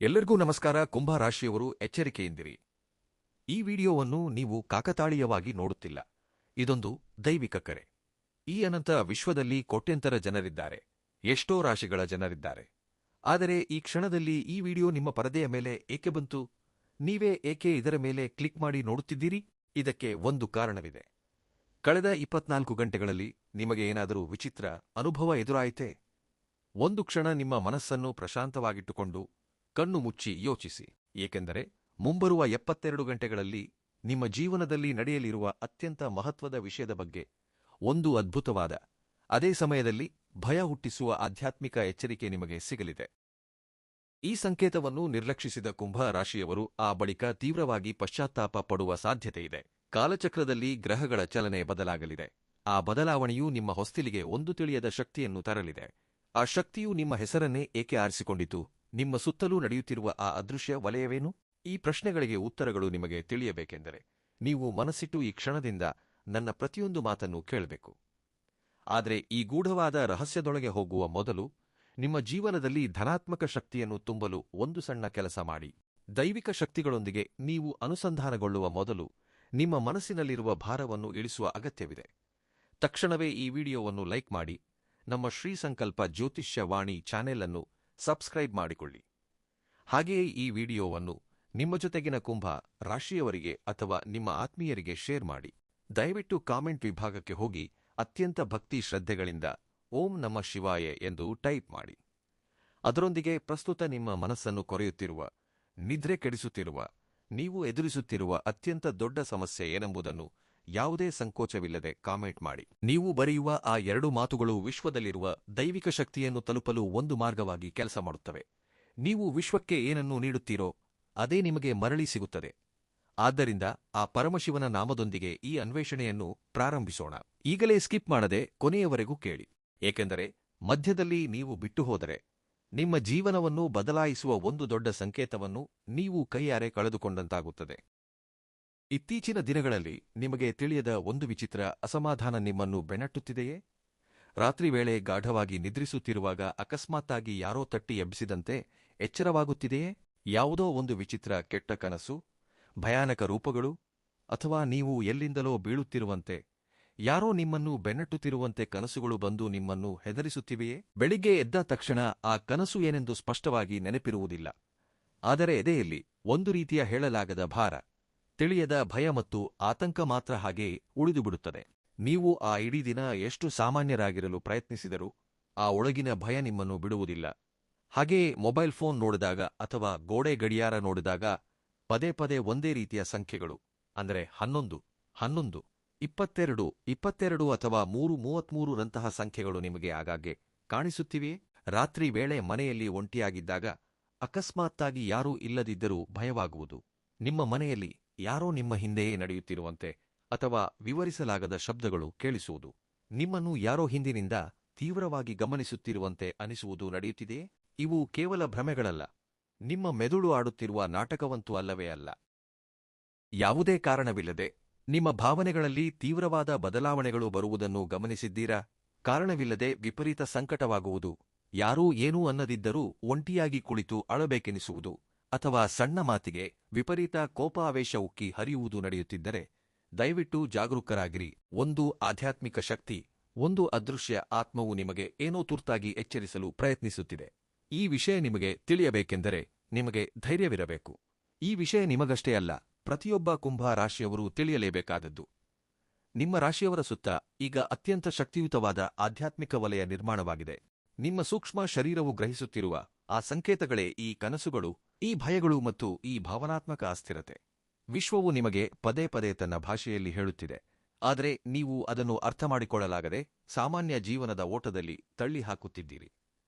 ಎಲ್ಲರಿಗೂ ನಮಸ್ಕಾರ. ಕುಂಭ ರಾಶಿಯವರು ಎಚ್ಚರಿಕೆಯಿಂದಿರಿ. ಈ ವಿಡಿಯೋವನ್ನು ನೀವು ಕಾಕತಾಳೀಯವಾಗಿ ನೋಡುತ್ತಿಲ್ಲ. ಇದೊಂದು ದೈವಿಕ ಕರೆ. ಈ ಅನಂತ ವಿಶ್ವದಲ್ಲಿ ಕೋಟ್ಯಂತರ ಜನರಿದ್ದಾರೆ, ಎಷ್ಟೋ ರಾಶಿಗಳ ಜನರಿದ್ದಾರೆ. ಆದರೆ ಈ ಕ್ಷಣದಲ್ಲಿ ಈ ವಿಡಿಯೋ ನಿಮ್ಮ ಪರದೆಯ ಮೇಲೆ ಏಕೆ ಬಂತು? ನೀವೇ ಏಕೆ ಇದರ ಮೇಲೆ ಕ್ಲಿಕ್ ಮಾಡಿ ನೋಡುತ್ತಿದ್ದೀರಿ? ಇದಕ್ಕೆ ಒಂದು ಕಾರಣವಿದೆ. ಕಳೆದ 24 ಗಂಟೆಗಳಲ್ಲಿ ನಿಮಗೆ ಏನಾದರೂ ವಿಚಿತ್ರ ಅನುಭವ ಎದುರಾಯಿತೇ? ಒಂದು ಕ್ಷಣ ನಿಮ್ಮ ಮನಸ್ಸನ್ನು ಪ್ರಶಾಂತವಾಗಿಟ್ಟುಕೊಂಡು ಕಣ್ಣು ಮುಚ್ಚಿ ಯೋಚಿಸಿ. ಏಕೆಂದರೆ ಮುಂಬರುವ 72 ಗಂಟೆಗಳಲ್ಲಿ ನಿಮ್ಮ ಜೀವನದಲ್ಲಿ ನಡೆಯಲಿರುವ ಅತ್ಯಂತ ಮಹತ್ವದ ವಿಷಯದ ಬಗ್ಗೆ ಒಂದು ಅದ್ಭುತವಾದ, ಅದೇ ಸಮಯದಲ್ಲಿ ಭಯ ಹುಟ್ಟಿಸುವ ಆಧ್ಯಾತ್ಮಿಕ ಎಚ್ಚರಿಕೆ ನಿಮಗೆ ಸಿಗಲಿದೆ. ಈ ಸಂಕೇತವನ್ನು ನಿರ್ಲಕ್ಷಿಸಿದ ಕುಂಭ ರಾಶಿಯವರು ಆ ಬಳಿಕ ತೀವ್ರವಾಗಿ ಪಶ್ಚಾತ್ತಾಪ ಪಡುವ ಸಾಧ್ಯತೆಯಿದೆ. ಕಾಲಚಕ್ರದಲ್ಲಿ ಗ್ರಹಗಳ ಚಲನೆ ಬದಲಾಗಲಿದೆ. ಆ ಬದಲಾವಣೆಯು ನಿಮ್ಮ ಹೊಸ್ತಿಲಿಗೆ ಒಂದು ತಿಳಿಯದ ಶಕ್ತಿಯನ್ನು ತರಲಿದೆ. ಆ ಶಕ್ತಿಯು ನಿಮ್ಮ ಹೆಸರನ್ನೇ ಏಕೆ ಆರಿಸಿಕೊಂಡಿತು? ನಿಮ್ಮ ಸುತ್ತಲೂ ನಡೆಯುತ್ತಿರುವ ಆ ಅದೃಶ್ಯ ವಲಯವೇನು? ಈ ಪ್ರಶ್ನೆಗಳಿಗೆ ಉತ್ತರಗಳು ನಿಮಗೆ ತಿಳಿಯಬೇಕೆಂದರೆ ನೀವು ಮನಸ್ಸಿಟ್ಟು ಈ ಕ್ಷಣದಿಂದ ನನ್ನ ಪ್ರತಿಯೊಂದು ಮಾತನ್ನು ಕೇಳಬೇಕು. ಆದರೆ ಈ ಗೂಢವಾದ ರಹಸ್ಯದೊಳಗೆ ಹೋಗುವ ಮೊದಲು ನಿಮ್ಮ ಜೀವನದಲ್ಲಿ ಧನಾತ್ಮಕ ಶಕ್ತಿಯನ್ನು ತುಂಬಲು ಒಂದು ಸಣ್ಣ ಕೆಲಸ ಮಾಡಿ. ದೈವಿಕ ಶಕ್ತಿಗಳೊಂದಿಗೆ ನೀವು ಅನುಸಂಧಾನಗೊಳ್ಳುವ ಮೊದಲು ನಿಮ್ಮ ಮನಸ್ಸಿನಲ್ಲಿರುವ ಭಾರವನ್ನು ಇಳಿಸುವ ಅಗತ್ಯವಿದೆ. ತಕ್ಷಣವೇ ಈ ವಿಡಿಯೋವನ್ನು ಲೈಕ್ ಮಾಡಿ, ನಮ್ಮ ಶ್ರೀ ಸಂಕಲ್ಪ ಜ್ಯೋತಿಷ್ಯ ವಾಣಿ ಚಾನೆಲ್ ಅನ್ನು ಸಬ್ಸ್ಕ್ರೈಬ್ ಮಾಡಿಕೊಳ್ಳಿ. ಹಾಗೆಯೇ ಈ ವಿಡಿಯೋವನ್ನು ನಿಮ್ಮ ಜೊತೆಗಿನ ಕುಂಭ ರಾಶಿಯವರಿಗೆ ಅಥವಾ ನಿಮ್ಮ ಆತ್ಮೀಯರಿಗೆ ಶೇರ್ ಮಾಡಿ. ದಯವಿಟ್ಟು ಕಾಮೆಂಟ್ ವಿಭಾಗಕ್ಕೆ ಹೋಗಿ ಅತ್ಯಂತ ಭಕ್ತಿ ಶ್ರದ್ಧೆಗಳಿಂದ ಓಂ ನಮಃ ಶಿವಾಯ ಎಂದು ಟೈಪ್ ಮಾಡಿ. ಅದರೊಂದಿಗೆ ಪ್ರಸ್ತುತ ನಿಮ್ಮ ಮನಸ್ಸನ್ನು ಕೊರೆಯುತ್ತಿರುವ, ನಿದ್ರೆ ಕೆಡಿಸುತ್ತಿರುವ, ನೀವು ಎದುರಿಸುತ್ತಿರುವ ಅತ್ಯಂತ ದೊಡ್ಡ ಸಮಸ್ಯೆ ಏನೆಂಬುದನ್ನು ಯಾವುದೇ ಸಂಕೋಚವಿಲ್ಲದೆ ಕಾಮೆಂಟ್ ಮಾಡಿ. ನೀವು ಬರೆಯುವ ಆ 2 ಮಾತುಗಳು ವಿಶ್ವದಲ್ಲಿರುವ ದೈವಿಕ ಶಕ್ತಿಯನ್ನು ತಲುಪಲು ಒಂದು ಮಾರ್ಗವಾಗಿ ಕೆಲಸ ಮಾಡುತ್ತವೆ. ನೀವು ವಿಶ್ವಕ್ಕೆ ಏನನ್ನು ನೀಡುತ್ತೀರೋ ಅದೇ ನಿಮಗೆ ಮರಳಿ ಸಿಗುತ್ತದೆ. ಆದ್ದರಿಂದ ಆ ಪರಮಶಿವನ ನಾಮದೊಂದಿಗೆ ಈ ಅನ್ವೇಷಣೆಯನ್ನು ಪ್ರಾರಂಭಿಸೋಣ. ಈಗಲೇ ಸ್ಕಿಪ್ ಮಾಡದೆ ಕೊನೆಯವರೆಗೂ ಕೇಳಿ. ಏಕೆಂದರೆ ಮಧ್ಯದಲ್ಲಿ ನೀವು ಬಿಟ್ಟು ಹೋದರೆ ನಿಮ್ಮ ಜೀವನವನ್ನು ಬದಲಾಯಿಸುವ ಒಂದು ದೊಡ್ಡ ಸಂಕೇತವನ್ನು ನೀವು ಕೈಯಾರೆ ಕಳೆದುಕೊಂಡಂತಾಗುತ್ತದೆ. ಇತ್ತೀಚಿನ ದಿನಗಳಲ್ಲಿ ನಿಮಗೆ ತಿಳಿಯದ ಒಂದು ವಿಚಿತ್ರ ಅಸಮಾಧಾನ ನಿಮ್ಮನ್ನು ಬೆನ್ನಟ್ಟುತ್ತಿದೆಯೇ? ರಾತ್ರಿ ವೇಳೆ ಗಾಢವಾಗಿ ನಿದ್ರಿಸುತ್ತಿರುವಾಗ ಅಕಸ್ಮಾತ್ತಾಗಿ ಯಾರೋ ತಟ್ಟಿ ಎಬ್ಬಿಸಿದಂತೆ ಎಚ್ಚರವಾಗುತ್ತಿದೆಯೇ? ಯಾವುದೋ ಒಂದು ವಿಚಿತ್ರ ಕೆಟ್ಟ ಕನಸು, ಭಯಾನಕ ರೂಪಗಳು, ಅಥವಾ ನೀವು ಎಲ್ಲಿಂದಲೋ ಬೀಳುತ್ತಿರುವಂತೆ, ಯಾರೋ ನಿಮ್ಮನ್ನು ಬೆನ್ನಟ್ಟುತ್ತಿರುವಂತೆ ಕನಸುಗಳು ಬಂದು ನಿಮ್ಮನ್ನು ಹೆದರಿಸುತ್ತಿವೆಯೇ? ಬೆಳಿಗ್ಗೆ ಎದ್ದ ತಕ್ಷಣ ಆ ಕನಸು ಏನೆಂದು ಸ್ಪಷ್ಟವಾಗಿ ನೆನಪಿರುವುದಿಲ್ಲ. ಆದರೆ ಎದೆಯಲ್ಲಿ ಒಂದು ರೀತಿಯ ಹೇಳಲಾಗದ ಭಾರ, ತಿಳಿಯದ ಭಯ ಮತ್ತು ಆತಂಕ ಮಾತ್ರ ಹಾಗೇ ಉಳಿದುಬಿಡುತ್ತದೆ. ನೀವು ಆ ಇಡೀ ದಿನ ಎಷ್ಟು ಸಾಮಾನ್ಯರಾಗಿರಲು ಪ್ರಯತ್ನಿಸಿದರೂ ಆ ಒಳಗಿನ ಭಯ ನಿಮ್ಮನ್ನು ಬಿಡುವುದಿಲ್ಲ. ಹಾಗೆಯೇ ಮೊಬೈಲ್ ಫೋನ್ ನೋಡಿದಾಗ ಅಥವಾ ಗೋಡೆ ಗಡಿಯಾರ ನೋಡಿದಾಗ ಪದೇ ಪದೇ ಒಂದೇ ರೀತಿಯ ಸಂಖ್ಯೆಗಳು, ಅಂದರೆ 11, 11, 22, 22 ಅಥವಾ 333 ರಂತಹ ಸಂಖ್ಯೆಗಳು ನಿಮಗೆ ಆಗಾಗ್ಗೆ ಕಾಣಿಸುತ್ತಿವೆಯೇ? ರಾತ್ರಿ ವೇಳೆ ಮನೆಯಲ್ಲಿ ಒಂಟಿಯಾಗಿದ್ದಾಗ ಅಕಸ್ಮಾತ್ತಾಗಿ ಯಾರೂ ಇಲ್ಲದಿದ್ದರೂ ಭಯವಾಗುವುದು. ನಿಮ್ಮ ಮನೆಯಲ್ಲಿ ಯಾರೋ ನಿಮ್ಮ ಹಿಂದೆಯೇ ನಡೆಯುತ್ತಿರುವಂತೆ ಅಥವಾ ವಿವರಿಸಲಾಗದ ಶಬ್ದಗಳು ಕೇಳಿಸುವುದು. ನಿಮ್ಮನ್ನು ಯಾರೋ ಹಿಂದಿನಿಂದ ತೀವ್ರವಾಗಿ ಗಮನಿಸುತ್ತಿರುವಂತೆ ಅನಿಸುವುದು ನಡೆಯುತ್ತಿದೆಯೇ? ಇವು ಕೇವಲ ಭ್ರಮೆಗಳಲ್ಲ, ನಿಮ್ಮ ಮೆದುಳು ಆಡುತ್ತಿರುವ ನಾಟಕವಂತೂ ಅಲ್ಲವೇ ಅಲ್ಲ. ಯಾವುದೇ ಕಾರಣವಿಲ್ಲದೆ ನಿಮ್ಮ ಭಾವನೆಗಳಲ್ಲಿ ತೀವ್ರವಾದ ಬದಲಾವಣೆಗಳು ಬರುವುದನ್ನು ಗಮನಿಸಿದ್ದೀರಾ? ಕಾರಣವಿಲ್ಲದೆ ವಿಪರೀತ ಸಂಕಟವಾಗುವುದು, ಯಾರೂ ಏನೂ ಅನ್ನದಿದ್ದರೂ ಒಂಟಿಯಾಗಿ ಕುಳಿತು ಅಳಬೇಕೆನಿಸುವುದು, ಅಥವಾ ಸಣ್ಣ ಮಾತಿಗೆ ವಿಪರೀತ ಕೋಪಾವೇಶ ಉಕ್ಕಿ ಹರಿಯುವುದು ನಡೆಯುತ್ತಿದ್ದರೆ ದಯವಿಟ್ಟು ಜಾಗರೂಕರಾಗಿರಿ. ಒಂದು ಆಧ್ಯಾತ್ಮಿಕ ಶಕ್ತಿ, ಒಂದು ಅದೃಶ್ಯ ಆತ್ಮವು ನಿಮಗೆ ಏನೋ ತುರ್ತಾಗಿ ಎಚ್ಚರಿಸಲು ಪ್ರಯತ್ನಿಸುತ್ತಿದೆ. ಈ ವಿಷಯ ನಿಮಗೆ ತಿಳಿಯಬೇಕೆಂದರೆ ನಿಮಗೆ ಧೈರ್ಯವಿರಬೇಕು. ಈ ವಿಷಯ ನಿಮಗಷ್ಟೇ ಅಲ್ಲ, ಪ್ರತಿಯೊಬ್ಬ ಕುಂಭ ರಾಶಿಯವರು ತಿಳಿಯಲೇಬೇಕಾದದ್ದು. ನಿಮ್ಮ ರಾಶಿಯವರ ಸುತ್ತ ಈಗ ಅತ್ಯಂತ ಶಕ್ತಿಯುತವಾದ ಆಧ್ಯಾತ್ಮಿಕ ವಲಯ ನಿರ್ಮಾಣವಾಗಿದೆ. ನಿಮ್ಮ ಸೂಕ್ಷ್ಮ ಶರೀರವು ಗ್ರಹಿಸುತ್ತಿರುವ ಆ ಸಂಕೇತಗಳೇ ಈ ಕನಸುಗಳು, ಈ ಭಯಗಳು ಮತ್ತು ಈ ಭಾವನಾತ್ಮಕ ಅಸ್ಥಿರತೆ. ವಿಶ್ವವು ನಿಮಗೆ ಪದೇ ಪದೇ ತನ್ನ ಭಾಷೆಯಲ್ಲಿ ಹೇಳುತ್ತಿದೆ, ಆದರೆ ನೀವು ಅದನ್ನು ಅರ್ಥಮಾಡಿಕೊಳ್ಳಲಾಗದೆ ಸಾಮಾನ್ಯ ಜೀವನದ ಓಟದಲ್ಲಿ ತಳ್ಳಿ ಹಾಕುತ್ತಿದ್ದೀರಿ.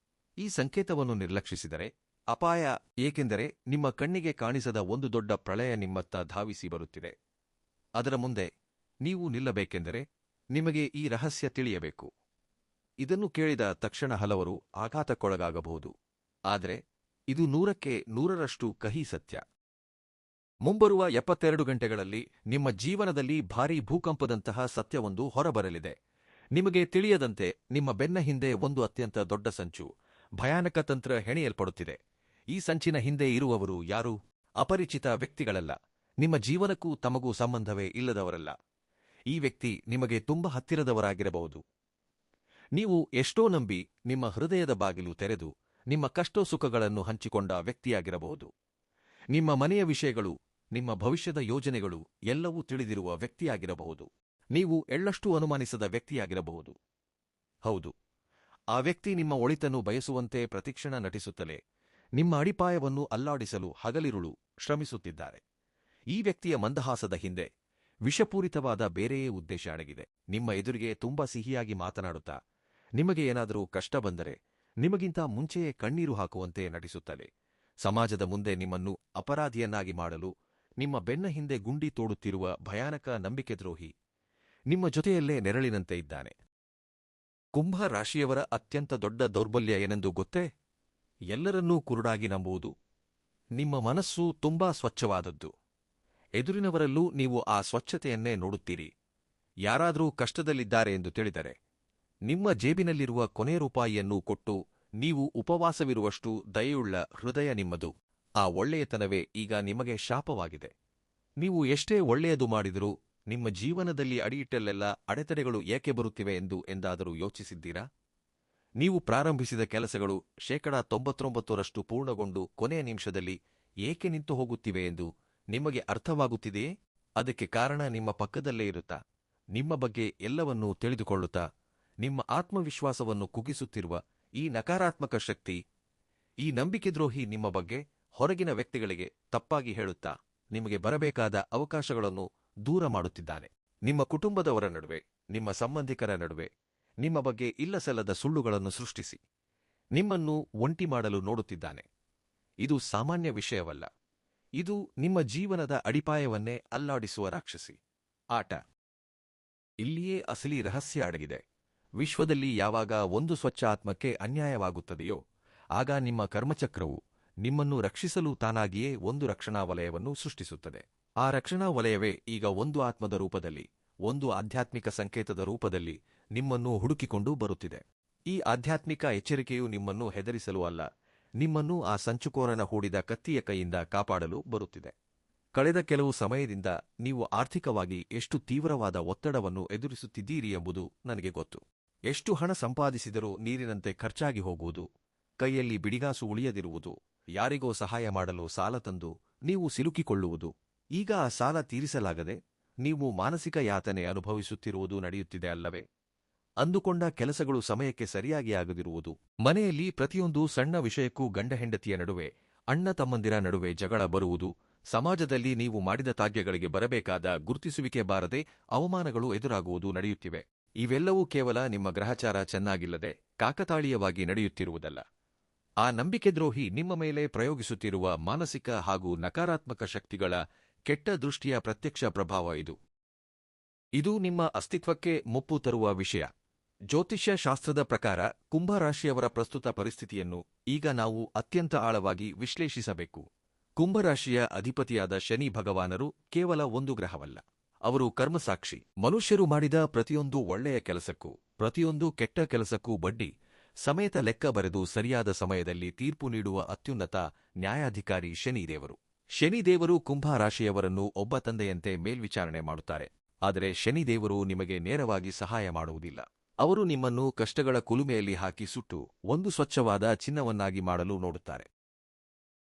ಈ ಸಂಕೇತವನ್ನು ನಿರ್ಲಕ್ಷಿಸಿದರೆ ಅಪಾಯ, ಏಕೆಂದರೆ ನಿಮ್ಮ ಕಣ್ಣಿಗೆ ಕಾಣಿಸದ ಒಂದು ದೊಡ್ಡ ಪ್ರಳಯ ನಿಮ್ಮತ್ತ ಧಾವಿಸಿ ಬರುತ್ತಿದೆ. ಅದರ ಮುಂದೆ ನೀವು ನಿಲ್ಲಬೇಕೆಂದರೆ ನಿಮಗೆ ಈ ರಹಸ್ಯ ತಿಳಿಯಬೇಕು. ಇದನ್ನು ಕೇಳಿದ ತಕ್ಷಣ ಹಲವರು ಆಘಾತಕ್ಕೊಳಗಾಗಬಹುದು, ಆದರೆ ಇದು 100ಕ್ಕೆ 100ರಷ್ಟು ಕಹಿ ಸತ್ಯ. ಮುಂಬರುವ 72 ಗಂಟೆಗಳಲ್ಲಿ ನಿಮ್ಮ ಜೀವನದಲ್ಲಿ ಭಾರೀ ಭೂಕಂಪದಂತಹ ಸತ್ಯವೊಂದು ಹೊರಬರಲಿದೆ. ನಿಮಗೆ ತಿಳಿಯದಂತೆ ನಿಮ್ಮ ಬೆನ್ನ ಹಿಂದೆ ಒಂದು ಅತ್ಯಂತ ದೊಡ್ಡ ಸಂಚು, ಭಯಾನಕ ತಂತ್ರ ಹೆಣೆಯಲ್ಪಡುತ್ತಿದೆ. ಈ ಸಂಚಿನ ಹಿಂದೆ ಇರುವವರು ಯಾರು? ಅಪರಿಚಿತ ವ್ಯಕ್ತಿಗಳಲ್ಲ. ನಿಮ್ಮ ಜೀವನಕ್ಕೂ ತಮಗೂ ಸಂಬಂಧವೇ ಇಲ್ಲದವರಲ್ಲ. ಈ ವ್ಯಕ್ತಿ ನಿಮಗೆ ತುಂಬ ಹತ್ತಿರದವರಾಗಿರಬಹುದು. ನೀವು ಎಷ್ಟೋ ನಂಬಿ ನಿಮ್ಮ ಹೃದಯದ ಬಾಗಿಲು ತೆರೆದು ನಿಮ್ಮ ಕಷ್ಟೋ ಸುಖಗಳನ್ನು ಹಂಚಿಕೊಂಡ ವ್ಯಕ್ತಿಯಾಗಿರಬಹುದು. ನಿಮ್ಮ ಮನೆಯ ವಿಷಯಗಳು, ನಿಮ್ಮ ಭವಿಷ್ಯದ ಯೋಜನೆಗಳು ಎಲ್ಲವೂ ತಿಳಿದಿರುವ ವ್ಯಕ್ತಿಯಾಗಿರಬಹುದು. ನೀವು ಎಳ್ಳಷ್ಟೂ ಅನುಮಾನಿಸದ ವ್ಯಕ್ತಿಯಾಗಿರಬಹುದು. ಹೌದು, ಆ ವ್ಯಕ್ತಿ ನಿಮ್ಮ ಒಳಿತನ್ನು ಬಯಸುವಂತೆ ಪ್ರತಿಕ್ಷಣ ನಟಿಸುತ್ತಲೇ ನಿಮ್ಮ ಅಡಿಪಾಯವನ್ನು ಅಲ್ಲಾಡಿಸಲು ಹಗಲಿರುಳು ಶ್ರಮಿಸುತ್ತಿದ್ದಾರೆ. ಈ ವ್ಯಕ್ತಿಯ ಮಂದಹಾಸದ ಹಿಂದೆ ವಿಷಪೂರಿತವಾದ ಬೇರೆಯೇ ಉದ್ದೇಶ ಅಡಗಿದೆ. ನಿಮ್ಮ ಎದುರಿಗೆ ತುಂಬಾ ಸಿಹಿಯಾಗಿ ಮಾತನಾಡುತ್ತಾ ನಿಮಗೆ ಏನಾದರೂ ಕಷ್ಟ ಬಂದರೆ ನಿಮಗಿಂತ ಮುಂಚೆಯೇ ಕಣ್ಣೀರು ಹಾಕುವಂತೆ ನಟಿಸುತ್ತಲೇ ಸಮಾಜದ ಮುಂದೆ ನಿಮ್ಮನ್ನು ಅಪರಾಧಿಯನ್ನಾಗಿ ಮಾಡಲು ನಿಮ್ಮ ಬೆನ್ನ ಹಿಂದೆ ಗುಂಡಿ ತೋಡುತ್ತಿರುವ ಭಯಾನಕ ನಂಬಿಕೆದ್ರೋಹಿ ನಿಮ್ಮ ಜೊತೆಯಲ್ಲೇ ನೆರಳಿನಂತೆ ಇದ್ದಾನೆ. ಕುಂಭ ರಾಶಿಯವರ ಅತ್ಯಂತ ದೊಡ್ಡ ದೌರ್ಬಲ್ಯ ಏನೆಂದು ಗೊತ್ತೇ? ಎಲ್ಲರನ್ನೂ ಕುರುಡಾಗಿ ನಂಬುವುದು. ನಿಮ್ಮ ಮನಸ್ಸು ತುಂಬಾ ಸ್ವಚ್ಛವಾದದ್ದು. ಎದುರಿನವರಲ್ಲೂ ನೀವು ಆ ಸ್ವಚ್ಛತೆಯನ್ನೇ ನೋಡುತ್ತೀರಿ. ಯಾರಾದರೂ ಕಷ್ಟದಲ್ಲಿದ್ದಾರೆ ಎಂದು ತಿಳಿದರೆ ನಿಮ್ಮ ಜೇಬಿನಲ್ಲಿರುವ ಕೊನೆ ರೂಪಾಯಿಯನ್ನೂ ಕೊಟ್ಟು ನೀವು ಉಪವಾಸವಿರುವಷ್ಟು ದಯೆಯುಳ್ಳ ಹೃದಯ ನಿಮ್ಮದು. ಆ ಒಳ್ಳೆಯತನವೇ ಈಗ ನಿಮಗೆ ಶಾಪವಾಗಿದೆ. ನೀವು ಎಷ್ಟೇ ಒಳ್ಳೆಯದು ಮಾಡಿದರೂ ನಿಮ್ಮ ಜೀವನದಲ್ಲಿ ಅಡಿಯಿಟ್ಟಲ್ಲೆಲ್ಲ ಅಡೆತಡೆಗಳು ಏಕೆ ಬರುತ್ತಿವೆ ಎಂದಾದರೂ ಯೋಚಿಸಿದ್ದೀರಾ? ನೀವು ಪ್ರಾರಂಭಿಸಿದ ಕೆಲಸಗಳು 99% ಪೂರ್ಣಗೊಂಡು ಕೊನೆಯ ನಿಮಿಷದಲ್ಲಿ ಏಕೆ ನಿಂತು ಹೋಗುತ್ತಿವೆ ಎಂದು ನಿಮಗೆ ಅರ್ಥವಾಗುತ್ತಿದೆಯೇ? ಅದಕ್ಕೆ ಕಾರಣ ನಿಮ್ಮ ಪಕ್ಕದಲ್ಲೇ ಇರುತ್ತಾ, ನಿಮ್ಮ ಬಗ್ಗೆ ಎಲ್ಲವನ್ನೂ ತಿಳಿದುಕೊಳ್ಳುತ್ತಾ, ನಿಮ್ಮ ಆತ್ಮವಿಶ್ವಾಸವನ್ನು ಕುಗ್ಗಿಸುತ್ತಿರುವ ಈ ನಕಾರಾತ್ಮಕ ಶಕ್ತಿ, ಈ ನಂಬಿಕೆದ್ರೋಹಿ ನಿಮ್ಮ ಬಗ್ಗೆ ಹೊರಗಿನ ವ್ಯಕ್ತಿಗಳಿಗೆ ತಪ್ಪಾಗಿ ಹೇಳುತ್ತಾ ನಿಮಗೆ ಬರಬೇಕಾದ ಅವಕಾಶಗಳನ್ನು ದೂರ ಮಾಡುತ್ತಿದ್ದಾನೆ. ನಿಮ್ಮ ಕುಟುಂಬದವರ ನಡುವೆ, ನಿಮ್ಮ ಸಂಬಂಧಿಕರ ನಡುವೆ ನಿಮ್ಮ ಬಗ್ಗೆ ಇಲ್ಲಸಲ್ಲದ ಸುಳ್ಳುಗಳನ್ನು ಸೃಷ್ಟಿಸಿ ನಿಮ್ಮನ್ನು ಒಂಟಿ ಮಾಡಲು ನೋಡುತ್ತಿದ್ದಾನೆ. ಇದು ಸಾಮಾನ್ಯ ವಿಷಯವಲ್ಲ. ಇದು ನಿಮ್ಮ ಜೀವನದ ಅಡಿಪಾಯವನ್ನೇ ಅಲ್ಲಾಡಿಸುವ ರಾಕ್ಷಸಿ ಆಟ. ಇಲ್ಲಿಯೇ ಅಸಲಿ ರಹಸ್ಯ ಅಡಗಿದೆ. ವಿಶ್ವದಲ್ಲಿ ಯಾವಾಗ ಒಂದು ಸ್ವಚ್ಛ ಆತ್ಮಕ್ಕೆ ಅನ್ಯಾಯವಾಗುತ್ತದೆಯೋ ಆಗ ನಿಮ್ಮ ಕರ್ಮಚಕ್ರವು ನಿಮ್ಮನ್ನು ರಕ್ಷಿಸಲು ತಾನಾಗಿಯೇ ಒಂದು ರಕ್ಷಣಾ ವಲಯವನ್ನು ಸೃಷ್ಟಿಸುತ್ತದೆ. ಆ ರಕ್ಷಣಾ ವಲಯವೇ ಈಗ ಒಂದು ಆತ್ಮದ ರೂಪದಲ್ಲಿ, ಒಂದು ಆಧ್ಯಾತ್ಮಿಕ ಸಂಕೇತದ ರೂಪದಲ್ಲಿ ನಿಮ್ಮನ್ನು ಹುಡುಕಿಕೊಂಡು ಬರುತ್ತಿದೆ. ಈ ಆಧ್ಯಾತ್ಮಿಕ ಎಚ್ಚರಿಕೆಯು ನಿಮ್ಮನ್ನು ಹೆದರಿಸಲು ಅಲ್ಲ, ನಿಮ್ಮನ್ನು ಆ ಸಂಚುಕೋರನ ಹೂಡಿದ ಕತ್ತಿಯ ಕೈಯಿಂದ ಕಾಪಾಡಲು ಬರುತ್ತಿದೆ. ಕಳೆದ ಕೆಲವು ಸಮಯದಿಂದ ನೀವು ಆರ್ಥಿಕವಾಗಿ ಎಷ್ಟು ತೀವ್ರವಾದ ಒತ್ತಡವನ್ನು ಎದುರಿಸುತ್ತಿದ್ದೀರಿ ಎಂಬುದು ನನಗೆ ಗೊತ್ತು. ಎಷ್ಟು ಹಣ ಸಂಪಾದಿಸಿದರೂ ನೀರಿನಂತೆ ಖರ್ಚಾಗಿ ಹೋಗುವುದು, ಕೈಯಲ್ಲಿ ಬಿಡಿಗಾಸು ಉಳಿಯದಿರುವುದು, ಯಾರಿಗೋ ಸಹಾಯ ಮಾಡಲು ಸಾಲ ತಂದು ನೀವು ಸಿಲುಕಿಕೊಳ್ಳುವುದು, ಈಗ ಆ ಸಾಲ ತೀರಿಸಲಾಗದೆ ನೀವು ಮಾನಸಿಕ ಯಾತನೆ ಅನುಭವಿಸುತ್ತಿರುವುದು ನಡೆಯುತ್ತಿದೆ ಅಲ್ಲವೇ? ಅಂದುಕೊಂಡ ಕೆಲಸಗಳು ಸಮಯಕ್ಕೆ ಸರಿಯಾಗಿ ಆಗದಿರುವುದು, ಮನೆಯಲ್ಲಿ ಪ್ರತಿಯೊಂದು ಸಣ್ಣ ವಿಷಯಕ್ಕೂ ಗಂಡ ಹೆಂಡತಿಯ ನಡುವೆ, ಅಣ್ಣ ತಮ್ಮಂದಿರ ನಡುವೆ ಜಗಳ ಬರುವುದು, ಸಮಾಜದಲ್ಲಿ ನೀವು ಮಾಡಿದ ತ್ಯಾಗಗಳಿಗೆ ಬರಬೇಕಾದ ಗುರುತಿಸುವಿಕೆ ಬಾರದೆ ಅವಮಾನಗಳು ಎದುರಾಗುವುದು ನಡೆಯುತ್ತಿವೆ. ಇವೆಲ್ಲವೂ ಕೇವಲ ನಿಮ್ಮ ಗ್ರಹಚಾರ ಚೆನ್ನಾಗಿಲ್ಲದೆ ಕಾಕತಾಳೀಯವಾಗಿ ನಡೆಯುತ್ತಿರುವುದಲ್ಲ. ಆ ನಂಬಿಕೆದ್ರೋಹಿ ನಿಮ್ಮ ಮೇಲೆ ಪ್ರಯೋಗಿಸುತ್ತಿರುವ ಮಾನಸಿಕ ಹಾಗೂ ನಕಾರಾತ್ಮಕ ಶಕ್ತಿಗಳ ಕೆಟ್ಟ ದೃಷ್ಟಿಯ ಪ್ರತ್ಯಕ್ಷ ಪ್ರಭಾವ ಇದು. ಇದು ನಿಮ್ಮ ಅಸ್ತಿತ್ವಕ್ಕೆ ಮುಪ್ಪು ತರುವ ವಿಷಯ. ಜ್ಯೋತಿಷ್ಯ ಶಾಸ್ತ್ರದ ಪ್ರಕಾರ ಕುಂಭರಾಶಿಯವರ ಪ್ರಸ್ತುತ ಪರಿಸ್ಥಿತಿಯನ್ನು ಈಗ ನಾವು ಅತ್ಯಂತ ಆಳವಾಗಿ ವಿಶ್ಲೇಷಿಸಬೇಕು. ಕುಂಭರಾಶಿಯ ಅಧಿಪತಿಯಾದ ಶನಿ ಭಗವಾನರು ಕೇವಲ ಒಂದು ಗ್ರಹವಲ್ಲ, ಅವರು ಕರ್ಮಸಾಕ್ಷಿ. ಮನುಷ್ಯರು ಮಾಡಿದ ಪ್ರತಿಯೊಂದು ಒಳ್ಳೆಯ ಕೆಲಸಕ್ಕೂ ಪ್ರತಿಯೊಂದು ಕೆಟ್ಟ ಕೆಲಸಕ್ಕೂ ಬಡ್ಡಿ ಸಮೇತ ಲೆಕ್ಕ ಬರೆದು ಸರಿಯಾದ ಸಮಯದಲ್ಲಿ ತೀರ್ಪು ನೀಡುವ ಅತ್ಯುನ್ನತ ನ್ಯಾಯಾಧಿಕಾರಿ ಶನಿದೇವರು. ಶನಿದೇವರು ಕುಂಭರಾಶಿಯವರನ್ನು ಒಬ್ಬ ತಂದೆಯಂತೆ ಮೇಲ್ವಿಚಾರಣೆ ಮಾಡುತ್ತಾರೆ. ಆದರೆ ಶನಿದೇವರು ನಿಮಗೆ ನೇರವಾಗಿ ಸಹಾಯ ಮಾಡುವುದಿಲ್ಲ. ಅವರು ನಿಮ್ಮನ್ನು ಕಷ್ಟಗಳ ಕುಲುಮೆಯಲ್ಲಿ ಹಾಕಿ ಸುಟ್ಟು ಒಂದು ಸ್ವಚ್ಛವಾದ ಚಿನ್ನವನ್ನಾಗಿ ಮಾಡಲು ನೋಡುತ್ತಾರೆ.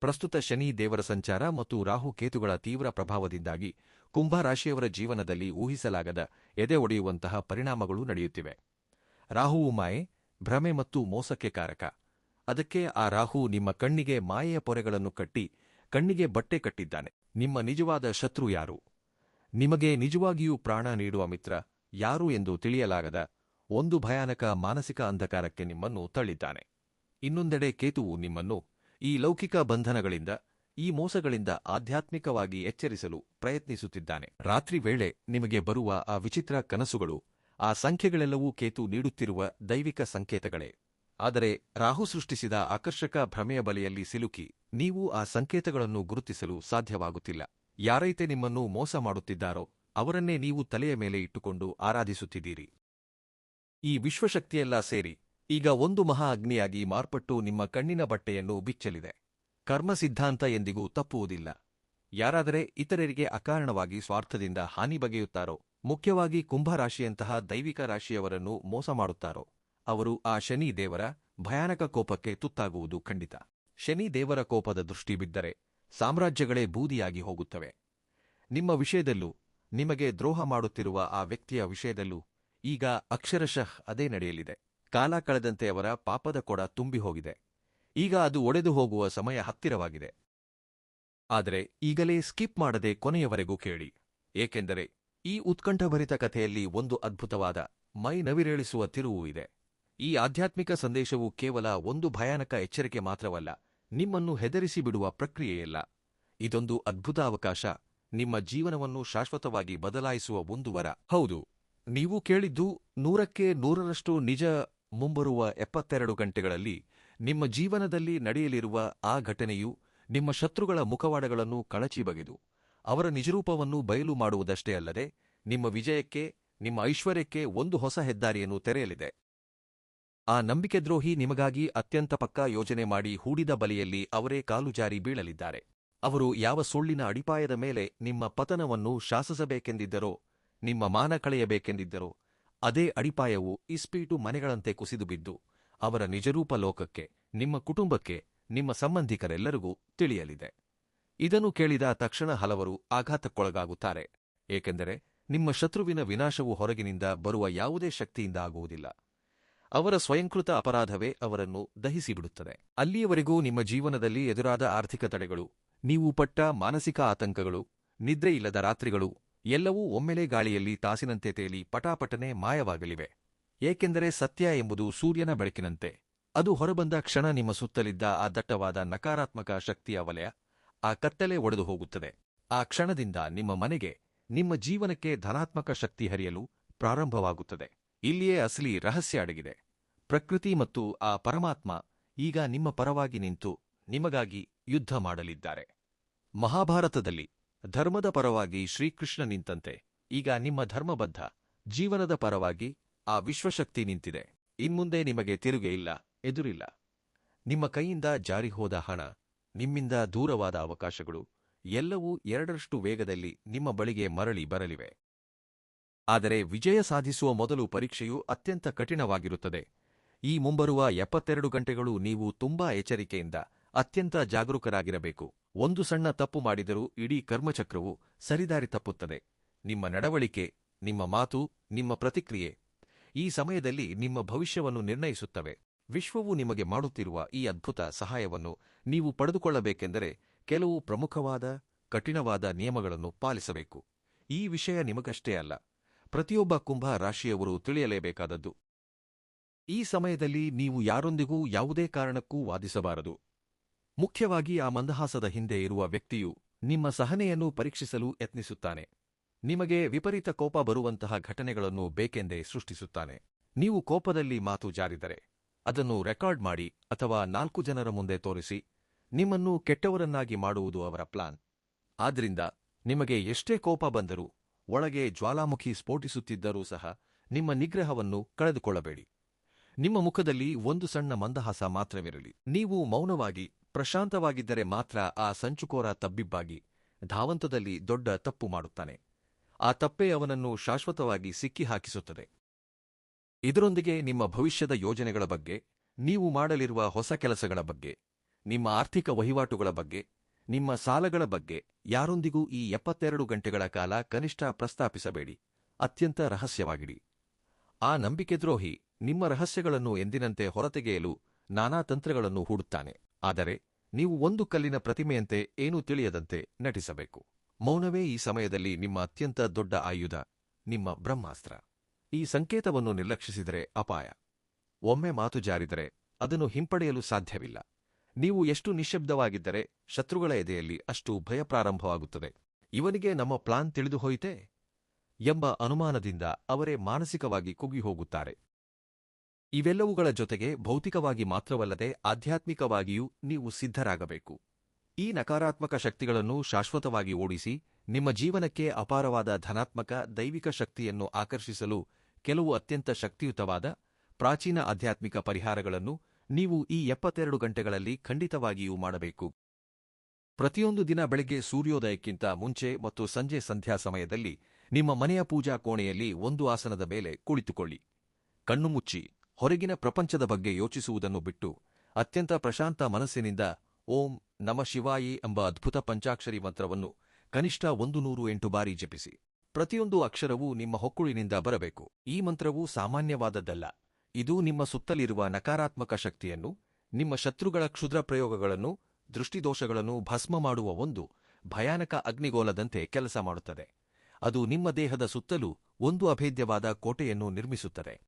ಪ್ರಸ್ತುತ ಶನಿ ದೇವರ ಸಂಚಾರ ಮತ್ತು ರಾಹುಕೇತುಗಳ ತೀವ್ರ ಪ್ರಭಾವದಿಂದಾಗಿ ಕುಂಭರಾಶಿಯವರ ಜೀವನದಲ್ಲಿ ಊಹಿಸಲಾಗದ ಎದೆ ಒಡೆಯುವಂತಹ ಪರಿಣಾಮಗಳು ನಡೆಯುತ್ತಿವೆ. ರಾಹುವು ಮಾಯೆ, ಭ್ರಮೆ ಮತ್ತು ಮೋಸಕ್ಕೆ ಕಾರಕ. ಅದಕ್ಕೆ ಆ ರಾಹು ನಿಮ್ಮ ಕಣ್ಣಿಗೆ ಮಾಯೆಯ ಪೊರೆಗಳನ್ನು ಕಟ್ಟಿ ಕಣ್ಣಿಗೆ ಬಟ್ಟೆ ಕಟ್ಟಿದ್ದಾನೆ. ನಿಮ್ಮ ನಿಜವಾದ ಶತ್ರು ಯಾರು, ನಿಮಗೆ ನಿಜವಾಗಿಯೂ ಪ್ರಾಣ ನೀಡುವ ಮಿತ್ರ ಯಾರು ಎಂದು ತಿಳಿಯಲಾಗದ ಒಂದು ಭಯಾನಕ ಮಾನಸಿಕ ಅಂಧಕಾರಕ್ಕೆ ನಿಮ್ಮನ್ನು ತಳ್ಳಿದ್ದಾನೆ. ಇನ್ನೊಂದೆಡೆ ಕೇತುವು ನಿಮ್ಮನ್ನು ಈ ಲೌಕಿಕ ಬಂಧನಗಳಿಂದ, ಈ ಮೋಸಗಳಿಂದ ಆಧ್ಯಾತ್ಮಿಕವಾಗಿ ಎಚ್ಚರಿಸಲು ಪ್ರಯತ್ನಿಸುತ್ತಿದ್ದಾನೆ. ರಾತ್ರಿ ವೇಳೆ ನಿಮಗೆ ಬರುವ ಆ ವಿಚಿತ್ರ ಕನಸುಗಳು, ಆ ಸಂಖ್ಯೆಗಳೆಲ್ಲವೂ ಕೇತು ನೀಡುತ್ತಿರುವ ದೈವಿಕ ಸಂಕೇತಗಳೇ. ಆದರೆ ರಾಹು ಸೃಷ್ಟಿಸಿದ ಆಕರ್ಷಕ ಭ್ರಮೆಯ ಬಲೆಯಲ್ಲಿ ಸಿಲುಕಿ ನೀವು ಆ ಸಂಕೇತಗಳನ್ನು ಗುರುತಿಸಲು ಸಾಧ್ಯವಾಗುತ್ತಿಲ್ಲ. ಯಾರೈತೆ ನಿಮ್ಮನ್ನು ಮೋಸ ಮಾಡುತ್ತಿದ್ದಾರೋ ಅವರನ್ನೇ ನೀವು ತಲೆಯ ಮೇಲೆ ಇಟ್ಟುಕೊಂಡು ಆರಾಧಿಸುತ್ತಿದ್ದೀರಿ. ಈ ವಿಶ್ವಶಕ್ತಿಯೆಲ್ಲ ಸೇರಿ ಈಗ ಒಂದು ಮಹಾ ಅಗ್ನಿಯಾಗಿ ಮಾರ್ಪಟ್ಟು ನಿಮ್ಮ ಕಣ್ಣಿನ ಬಟ್ಟೆಯನ್ನು ಬಿಚ್ಚಲಿದೆ. ಕರ್ಮ ಸಿದ್ಧಾಂತ ಎಂದಿಗೂ ತಪ್ಪುವುದಿಲ್ಲ. ಯಾರಾದರೆ ಇತರರಿಗೆ ಅಕಾರಣವಾಗಿ ಸ್ವಾರ್ಥದಿಂದ ಹಾನಿ ಬಗೆಯುತ್ತಾರೋ, ಮುಖ್ಯವಾಗಿ ಕುಂಭರಾಶಿಯಂತಹ ದೈವಿಕ ರಾಶಿಯವರನ್ನು ಮೋಸ ಮಾಡುತ್ತಾರೋ, ಅವರು ಆ ಶನಿ ದೇವರ ಭಯಾನಕ ಕೋಪಕ್ಕೆ ತುತ್ತಾಗುವುದು ಖಂಡಿತ. ಶನಿ ದೇವರ ಕೋಪದ ದೃಷ್ಟಿ ಬಿದ್ದರೆ ಸಾಮ್ರಾಜ್ಯಗಳೇ ಬೂದಿಯಾಗಿ ಹೋಗುತ್ತವೆ. ನಿಮ್ಮ ವಿಷಯದಲ್ಲೂ, ನಿಮಗೆ ದ್ರೋಹ ಮಾಡುತ್ತಿರುವ ಆ ವ್ಯಕ್ತಿಯ ವಿಷಯದಲ್ಲೂ ಈಗ ಅಕ್ಷರಶಃ ಅದೇ ನಡೆಯಲಿದೆ. ಕಾಲ ಕಳೆದಂತೆ ಅವರ ಪಾಪದ ಕೊಡ ತುಂಬಿ ಹೋಗಿದೆ. ಈಗ ಅದು ಒಡೆದು ಹೋಗುವ ಸಮಯ ಹತ್ತಿರವಾಗಿದೆ. ಆದರೆ ಈಗಲೇ ಸ್ಕಿಪ್ ಮಾಡದೆ ಕೊನೆಯವರೆಗೂ ಕೇಳಿ, ಏಕೆಂದರೆ ಈ ಉತ್ಕಂಠಭರಿತ ಕಥೆಯಲ್ಲಿ ಒಂದು ಅದ್ಭುತವಾದ, ಮೈ ನವಿರೇಳಿಸುವ ತಿರುವು ಇದೆ. ಈ ಆಧ್ಯಾತ್ಮಿಕ ಸಂದೇಶವು ಕೇವಲ ಒಂದು ಭಯಾನಕ ಎಚ್ಚರಿಕೆ ಮಾತ್ರವಲ್ಲ, ನಿಮ್ಮನ್ನು ಹೆದರಿಸಿ ಬಿಡುವ ಪ್ರಕ್ರಿಯೆಯಲ್ಲ. ಇದೊಂದು ಅದ್ಭುತ ಅವಕಾಶ, ನಿಮ್ಮ ಜೀವನವನ್ನು ಶಾಶ್ವತವಾಗಿ ಬದಲಾಯಿಸುವ ಒಂದು ವರ. ಹೌದು, ನೀವು ಕೇಳಿದ್ದು 100ಕ್ಕೆ 100ರಷ್ಟು ನಿಜ. ಮುಂಬರುವ 72 ಗಂಟೆಗಳಲ್ಲಿ ನಿಮ್ಮ ಜೀವನದಲ್ಲಿ ನಡೆಯಲಿರುವ ಆ ಘಟನೆಯು ನಿಮ್ಮ ಶತ್ರುಗಳ ಮುಖವಾಡಗಳನ್ನು ಕಳಚಿ ಬಗೆದು ಅವರ ನಿಜರೂಪವನ್ನು ಬಯಲು ಮಾಡುವುದಷ್ಟೇ ಅಲ್ಲದೆ, ನಿಮ್ಮ ವಿಜಯಕ್ಕೆ, ನಿಮ್ಮ ಐಶ್ವರ್ಯಕ್ಕೆ ಒಂದು ಹೊಸ ಹೆದ್ದಾರಿಯನ್ನು ತೆರೆಯಲಿದೆ. ಆ ನಂಬಿಕೆದ್ರೋಹಿ ನಿಮಗಾಗಿ ಅತ್ಯಂತ ಪಕ್ಕಾ ಯೋಜನೆ ಮಾಡಿ ಹೂಡಿದ ಬಲೆಯಲ್ಲಿ ಅವರೇ ಕಾಲು ಜಾರಿ ಬೀಳಲಿದ್ದಾರೆ. ಅವರು ಯಾವ ಸುಳ್ಳಿನ ಅಡಿಪಾಯದ ಮೇಲೆ ನಿಮ್ಮ ಪತನವನ್ನು ಶಾಸಿಸಬೇಕೆಂದಿದ್ದರೋ, ನಿಮ್ಮ ಮಾನ ಕಳೆಯಬೇಕೆಂದಿದ್ದರೋ, ಅದೇ ಅಡಿಪಾಯವು ಇಸ್ಪೀಟು ಮನೆಗಳಂತೆ ಕುಸಿದು ಬಿದ್ದು ಅವರ ನಿಜರೂಪ ಲೋಕಕ್ಕೆ, ನಿಮ್ಮ ಕುಟುಂಬಕ್ಕೆ, ನಿಮ್ಮ ಸಂಬಂಧಿಕರೆಲ್ಲರಿಗೂ ತಿಳಿಯಲಿದೆ. ಇದನ್ನು ಕೇಳಿದ ತಕ್ಷಣ ಹಲವರು ಆಘಾತಕ್ಕೊಳಗಾಗುತ್ತಾರೆ. ಏಕೆಂದರೆ ನಿಮ್ಮ ಶತ್ರುವಿನ ವಿನಾಶವು ಹೊರಗಿನಿಂದ ಬರುವ ಯಾವುದೇ ಶಕ್ತಿಯಿಂದ ಆಗುವುದಿಲ್ಲ. ಅವರ ಸ್ವಯಂಕೃತ ಅಪರಾಧವೇ ಅವರನ್ನು ದಹಿಸಿಬಿಡುತ್ತದೆ. ಅಲ್ಲಿಯವರೆಗೂ ನಿಮ್ಮ ಜೀವನದಲ್ಲಿ ಎದುರಾದ ಆರ್ಥಿಕ ತಡೆಗಳು, ನೀವು ಪಟ್ಟ ಮಾನಸಿಕ ಆತಂಕಗಳು, ನಿದ್ರೆಯಿಲ್ಲದ ರಾತ್ರಿಗಳು ಎಲ್ಲವೂ ಒಮ್ಮೆಲೇ ಗಾಳಿಯಲ್ಲಿ ತಾಸಿನಂತೆ ತೇಲಿ ಪಟಾಪಟನೆ ಮಾಯವಾಗಲಿವೆ. ಏಕೆಂದರೆ ಸತ್ಯ ಎಂಬುದು ಸೂರ್ಯನ ಬೆಳಕಿನಂತೆ. ಅದು ಹೊರಬಂದ ಕ್ಷಣ ನಿಮ್ಮ ಸುತ್ತಲಿದ್ದ ಆ ದಟ್ಟವಾದ ನಕಾರಾತ್ಮಕ ಶಕ್ತಿಯ ವಲಯ, ಆ ಕತ್ತಲೆ ಒಡೆದು ಹೋಗುತ್ತದೆ. ಆ ಕ್ಷಣದಿಂದ ನಿಮ್ಮ ಮನೆಗೆ, ನಿಮ್ಮ ಜೀವನಕ್ಕೆ ಧನಾತ್ಮಕ ಶಕ್ತಿ ಹರಿಯಲು ಪ್ರಾರಂಭವಾಗುತ್ತದೆ. ಇಲ್ಲಿಯೇ ಅಸಲಿ ರಹಸ್ಯ ಅಡಗಿದೆ. ಪ್ರಕೃತಿ ಮತ್ತು ಆ ಪರಮಾತ್ಮ ಈಗ ನಿಮ್ಮ ಪರವಾಗಿ ನಿಂತು ನಿಮಗಾಗಿ ಯುದ್ಧ ಮಾಡಲಿದ್ದಾರೆ. ಮಹಾಭಾರತದಲ್ಲಿ ಧರ್ಮದ ಪರವಾಗಿ ಶ್ರೀಕೃಷ್ಣ ನಿಂತಂತೆ ಈಗ ನಿಮ್ಮ ಧರ್ಮಬದ್ಧ ಜೀವನದ ಪರವಾಗಿ ಆ ವಿಶ್ವಶಕ್ತಿ ನಿಂತಿದೆ. ಇನ್ಮುಂದೆ ನಿಮಗೆ ತಿರುಗೆ ಇಲ್ಲ, ಎದುರಿಲ್ಲ. ನಿಮ್ಮ ಕೈಯಿಂದ ಜಾರಿಹೋದ ಹಣ, ನಿಮ್ಮಿಂದ ದೂರವಾದ ಅವಕಾಶಗಳು ಎಲ್ಲವೂ 2ರಷ್ಟು ವೇಗದಲ್ಲಿ ನಿಮ್ಮ ಬಳಿಗೆ ಮರಳಿ ಬರಲಿವೆ. ಆದರೆ ವಿಜಯ ಸಾಧಿಸುವ ಮೊದಲು ಪರೀಕ್ಷೆಯು ಅತ್ಯಂತ ಕಠಿಣವಾಗಿರುತ್ತದೆ. ಈ ಮುಂಬರುವ 72 ಗಂಟೆಗಳು ನೀವು ತುಂಬಾ ಎಚ್ಚರಿಕೆಯಿಂದ, ಅತ್ಯಂತ ಜಾಗರೂಕರಾಗಿರಬೇಕು. ಒಂದು ಸಣ್ಣ ತಪ್ಪು ಮಾಡಿದರೂ ಇಡೀ ಕರ್ಮಚಕ್ರವು ಸರಿದಾರಿ ತಪ್ಪುತ್ತದೆ. ನಿಮ್ಮ ನಡವಳಿಕೆ, ನಿಮ್ಮ ಮಾತು, ನಿಮ್ಮ ಪ್ರತಿಕ್ರಿಯೆ ಈ ಸಮಯದಲ್ಲಿ ನಿಮ್ಮ ಭವಿಷ್ಯವನ್ನು ನಿರ್ಣಯಿಸುತ್ತವೆ. ವಿಶ್ವವು ನಿಮಗೆ ಮಾಡುತ್ತಿರುವ ಈ ಅದ್ಭುತ ಸಹಾಯವನ್ನು ನೀವು ಪಡೆದುಕೊಳ್ಳಬೇಕೆಂದರೆ ಕೆಲವು ಪ್ರಮುಖವಾದ, ಕಠಿಣವಾದ ನಿಯಮಗಳನ್ನು ಪಾಲಿಸಬೇಕು. ಈ ವಿಷಯ ನಿಮಗಷ್ಟೇ ಅಲ್ಲ, ಪ್ರತಿಯೊಬ್ಬ ಕುಂಭ ರಾಶಿಯವರು ತಿಳಿಯಲೇಬೇಕಾದದ್ದು. ಈ ಸಮಯದಲ್ಲಿ ನೀವು ಯಾರೊಂದಿಗೂ ಯಾವುದೇ ಕಾರಣಕ್ಕೂ ವಾದಿಸಬಾರದು. ಮುಖ್ಯವಾಗಿ ಆ ಮಂದಹಾಸದ ಹಿಂದೆ ಇರುವ ವ್ಯಕ್ತಿಯು ನಿಮ್ಮ ಸಹನೆಯನ್ನು ಪರೀಕ್ಷಿಸಲು ಯತ್ನಿಸುತ್ತಾನೆ. ನಿಮಗೆ ವಿಪರೀತ ಕೋಪ ಬರುವಂತಹ ಘಟನೆಗಳನ್ನು ಬೇಕೆಂದೇ ಸೃಷ್ಟಿಸುತ್ತಾನೆ. ನೀವು ಕೋಪದಲ್ಲಿ ಮಾತು ಜಾರಿದರೆ ಅದನ್ನು ರೆಕಾರ್ಡ್ ಮಾಡಿ ಅಥವಾ 4 ಜನರ ಮುಂದೆ ತೋರಿಸಿ ನಿಮ್ಮನ್ನು ಕೆಟ್ಟವರನ್ನಾಗಿ ಮಾಡುವುದು ಅವರ ಪ್ಲಾನ್. ಆದ್ರಿಂದ ನಿಮಗೆ ಎಷ್ಟೇ ಕೋಪ ಬಂದರೂ, ಒಳಗೆ ಜ್ವಾಲಾಮುಖಿ ಸ್ಫೋಟಿಸುತ್ತಿದ್ದರೂ ಸಹ ನಿಮ್ಮ ನಿಗ್ರಹವನ್ನು ಕಳೆದುಕೊಳ್ಳಬೇಡಿ. ನಿಮ್ಮ ಮುಖದಲ್ಲಿ ಒಂದು ಸಣ್ಣ ಮಂದಹಾಸ ಮಾತ್ರವಿರಲಿ. ನೀವು ಮೌನವಾಗಿ, ಪ್ರಶಾಂತವಾಗಿದ್ದರೆ ಮಾತ್ರ ಆ ಸಂಚುಕೋರ ತಬ್ಬಿಬ್ಬಾಗಿ ಧಾವಂತದಲ್ಲಿ ದೊಡ್ಡ ತಪ್ಪು ಮಾಡುತ್ತಾನೆ. ಆ ತಪ್ಪೇ ಅವನನ್ನು ಶಾಶ್ವತವಾಗಿ ಸಿಕ್ಕಿಹಾಕಿಸುತ್ತದೆ. ಇದರೊಂದಿಗೆ ನಿಮ್ಮ ಭವಿಷ್ಯದ ಯೋಜನೆಗಳ ಬಗ್ಗೆ, ನೀವು ಮಾಡಲಿರುವ ಹೊಸ ಕೆಲಸಗಳ ಬಗ್ಗೆ, ನಿಮ್ಮ ಆರ್ಥಿಕ ವಹಿವಾಟುಗಳ ಬಗ್ಗೆ, ನಿಮ್ಮ ಸಾಲಗಳ ಬಗ್ಗೆ ಯಾರೊಂದಿಗೂ ಈ 72 ಗಂಟೆಗಳ ಕಾಲ ಕನಿಷ್ಠ ಪ್ರಸ್ತಾಪಿಸಬೇಡಿ. ಅತ್ಯಂತ ರಹಸ್ಯವಾಗಿಡಿ. ಆ ನಂಬಿಕೆದ್ರೋಹಿ ನಿಮ್ಮ ರಹಸ್ಯಗಳನ್ನು ಎಂದಿನಂತೆ ಹೊರತೆಗೆಯಲು ನಾನಾ ತಂತ್ರಗಳನ್ನು ಹೂಡುತ್ತಾನೆ. ಆದರೆ ನೀವು ಒಂದು ಕಲ್ಲಿನ ಪ್ರತಿಮೆಯಂತೆ ಏನೂ ತಿಳಿಯದಂತೆ ನಟಿಸಬೇಕು. ಮೌನವೇ ಈ ಸಮಯದಲ್ಲಿ ನಿಮ್ಮ ಅತ್ಯಂತ ದೊಡ್ಡ ಆಯುಧ, ನಿಮ್ಮ ಬ್ರಹ್ಮಾಸ್ತ್ರ. ಈ ಸಂಕೇತವನ್ನು ನಿರ್ಲಕ್ಷಿಸಿದರೆ ಅಪಾಯ. ಒಮ್ಮೆ ಮಾತು ಜಾರಿದರೆ ಅದನ್ನು ಹಿಂಪಡೆಯಲು ಸಾಧ್ಯವಿಲ್ಲ. ನೀವು ಎಷ್ಟು ನಿಶ್ಶಬ್ದವಾಗಿದ್ದರೆ ಶತ್ರುಗಳ ಎದೆಯಲ್ಲಿ ಅಷ್ಟು ಭಯ ಪ್ರಾರಂಭವಾಗುತ್ತದೆ. ಇವನಿಗೆ ನಮ್ಮ ಪ್ಲಾನ್ ತಿಳಿದು ಹೋಯಿತೇ ಎಂಬ ಅನುಮಾನದಿಂದ ಅವರೇ ಮಾನಸಿಕವಾಗಿ ಕುಗ್ಗಿಹೋಗುತ್ತಾರೆ. ಇವೆಲ್ಲವುಗಳ ಜೊತೆಗೆ ಭೌತಿಕವಾಗಿ ಮಾತ್ರವಲ್ಲದೆ ಆಧ್ಯಾತ್ಮಿಕವಾಗಿಯೂ ನೀವು ಸಿದ್ಧರಾಗಬೇಕು. ಈ ನಕಾರಾತ್ಮಕ ಶಕ್ತಿಗಳನ್ನು ಶಾಶ್ವತವಾಗಿ ಓಡಿಸಿ ನಿಮ್ಮ ಜೀವನಕ್ಕೆ ಅಪಾರವಾದ ಧನಾತ್ಮಕ ದೈವಿಕ ಶಕ್ತಿಯನ್ನು ಆಕರ್ಷಿಸಲು ಕೆಲವು ಅತ್ಯಂತ ಶಕ್ತಿಯುತವಾದ ಪ್ರಾಚೀನ ಆಧ್ಯಾತ್ಮಿಕ ಪರಿಹಾರಗಳನ್ನು ನೀವು ಈ 72 ಗಂಟೆಗಳಲ್ಲಿ ಖಂಡಿತವಾಗಿಯೂ ಮಾಡಬೇಕು. ಪ್ರತಿಯೊಂದು ದಿನ ಬೆಳಗ್ಗೆ ಸೂರ್ಯೋದಯಕ್ಕಿಂತ ಮುಂಚೆ ಮತ್ತು ಸಂಜೆ ಸಂಧ್ಯಾ ಸಮಯದಲ್ಲಿ ನಿಮ್ಮ ಮನೆಯ ಪೂಜಾ ಕೋಣೆಯಲ್ಲಿ ಒಂದು ಆಸನದ ಮೇಲೆ ಕುಳಿತುಕೊಳ್ಳಿ. ಕಣ್ಣು ಮುಚ್ಚಿ ಹೊರಗಿನ ಪ್ರಪಂಚದ ಬಗ್ಗೆ ಯೋಚಿಸುವುದನ್ನು ಬಿಟ್ಟು ಅತ್ಯಂತ ಪ್ರಶಾಂತ ಮನಸ್ಸಿನಿಂದ ಓಂ ನಮ ಶಿವಾಯಿ ಎಂಬ ಅದ್ಭುತ ಪಂಚಾಕ್ಷರಿ ಮಂತ್ರವನ್ನು ಕನಿಷ್ಠ 108 ಬಾರಿ ಜಪಿಸಿ. ಪ್ರತಿಯೊಂದು ಅಕ್ಷರವೂ ನಿಮ್ಮ ಹೊಕ್ಕುಳಿನಿಂದ ಬರಬೇಕು. ಈ ಮಂತ್ರವು ಸಾಮಾನ್ಯವಾದದ್ದಲ್ಲ. ಇದು ನಿಮ್ಮ ಸುತ್ತಲಿರುವ ನಕಾರಾತ್ಮಕ ಶಕ್ತಿಯನ್ನು, ನಿಮ್ಮ ಶತ್ರುಗಳ ಕ್ಷುದ್ರ ಪ್ರಯೋಗಗಳನ್ನು, ದೃಷ್ಟಿದೋಷಗಳನ್ನು ಭಸ್ಮ ಮಾಡುವ ಒಂದು ಭಯಾನಕ ಅಗ್ನಿಗೋಲದಂತೆ ಕೆಲಸ ಮಾಡುತ್ತದೆ. ಅದು ನಿಮ್ಮ ದೇಹದ ಸುತ್ತಲೂ ಒಂದು ಅಭೇದ್ಯವಾದ ಕೋಟೆಯನ್ನು ನಿರ್ಮಿಸುತ್ತದೆ.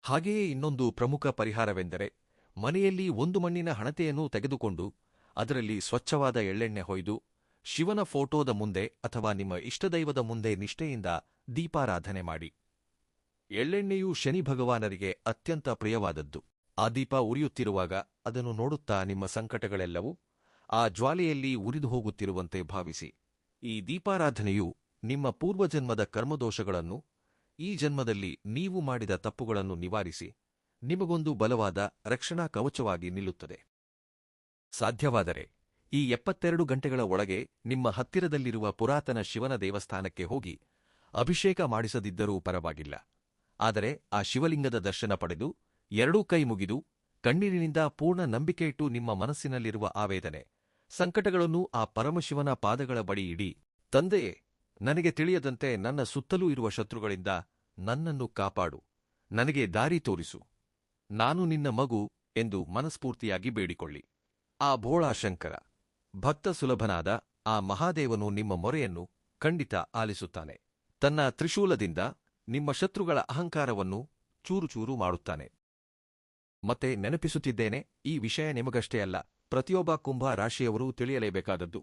ಹಾಗೆಯೇ ಇನ್ನೊಂದು ಪ್ರಮುಖ ಪರಿಹಾರವೆಂದರೆ ಮನೆಯಲ್ಲಿ ಒಂದು ಮಣ್ಣಿನ ಹಣತೆಯನ್ನು ತೆಗೆದುಕೊಂಡು ಅದರಲ್ಲಿ ಸ್ವಚ್ಛವಾದ ಎಳ್ಳೆಣ್ಣೆ ಹೊಯ್ದು ಶಿವನ ಫೋಟೋದ ಮುಂದೆ ಅಥವಾ ನಿಮ್ಮ ಇಷ್ಟದೈವದ ಮುಂದೆ ನಿಷ್ಠೆಯಿಂದ ದೀಪಾರಾಧನೆ ಮಾಡಿ. ಎಳ್ಳೆಣ್ಣೆಯು ಶನಿ ಭಗವಾನರಿಗೆ ಅತ್ಯಂತ ಪ್ರಿಯವಾದದ್ದು. ಆ ದೀಪ ಉರಿಯುತ್ತಿರುವಾಗ ಅದನ್ನು ನೋಡುತ್ತಾ ನಿಮ್ಮ ಸಂಕಟಗಳೆಲ್ಲವೂ ಆ ಜ್ವಾಲೆಯಲ್ಲಿ ಉರಿದು ಹೋಗುತ್ತಿರುವಂತೆ ಭಾವಿಸಿ. ಈ ದೀಪಾರಾಧನೆಯು ನಿಮ್ಮ ಪೂರ್ವಜನ್ಮದ ಕರ್ಮದೋಷಗಳನ್ನು, ಈ ಜನ್ಮದಲ್ಲಿ ನೀವು ಮಾಡಿದ ತಪ್ಪುಗಳನ್ನು ನಿವಾರಿಸಿ ನಿಮಗೊಂದು ಬಲವಾದ ರಕ್ಷಣಾ ಕವಚವಾಗಿ ನಿಲ್ಲುತ್ತದೆ. ಸಾಧ್ಯವಾದರೆ ಈ 72 ಗಂಟೆಗಳ ಒಳಗೆ ನಿಮ್ಮ ಹತ್ತಿರದಲ್ಲಿರುವ ಪುರಾತನ ಶಿವನ ದೇವಸ್ಥಾನಕ್ಕೆ ಹೋಗಿ ಅಭಿಷೇಕ ಮಾಡಿಸದಿದ್ದರೂ ಪರವಾಗಿಲ್ಲ. ಆದರೆ ಆ ಶಿವಲಿಂಗದ ದರ್ಶನ ಪಡೆದು ಎರಡೂ ಕೈ ಮುಗಿದು ಕಣ್ಣೀರಿನಿಂದ ಪೂರ್ಣ ನಂಬಿಕೆಯಿಟ್ಟು ನಿಮ್ಮ ಮನಸ್ಸಿನಲ್ಲಿರುವ ಆವೇದನೆ, ಸಂಕಟಗಳನ್ನು ಆ ಪರಮಶಿವನ ಪಾದಗಳ ಬಳಿ ಇಡಿ. ತಂದೆಯೇ, ನನಗೆ ತಿಳಿಯದಂತೆ ನನ್ನ ಸುತ್ತಲೂ ಇರುವ ಶತ್ರುಗಳಿಂದ ನನ್ನನ್ನು ಕಾಪಾಡು, ನನಗೆ ದಾರಿ ತೋರಿಸು, ನಾನು ನಿನ್ನ ಮಗು ಎಂದು ಮನಸ್ಫೂರ್ತಿಯಾಗಿ ಬೇಡಿಕೊಳ್ಳಿ. ಆ ಭೋಳಾ ಶಂಕರ, ಭಕ್ತ ಸುಲಭನಾದ ಆ ಮಹಾದೇವನು ನಿಮ್ಮ ಮೊರೆಯನ್ನು ಖಂಡಿತ ಆಲಿಸುತ್ತಾನೆ. ತನ್ನ ತ್ರಿಶೂಲದಿಂದ ನಿಮ್ಮ ಶತ್ರುಗಳ ಅಹಂಕಾರವನ್ನು ಚೂರುಚೂರು ಮಾಡುತ್ತಾನೆ. ಮತ್ತೆ ನೆನಪಿಸುತ್ತಿದ್ದೇನೆ, ಈ ವಿಷಯ ನಿಮಗಷ್ಟೇ ಅಲ್ಲ, ಪ್ರತಿಯೊಬ್ಬ ಕುಂಭ ರಾಶಿಯವರೂ ತಿಳಿಯಲೇಬೇಕಾದದ್ದು.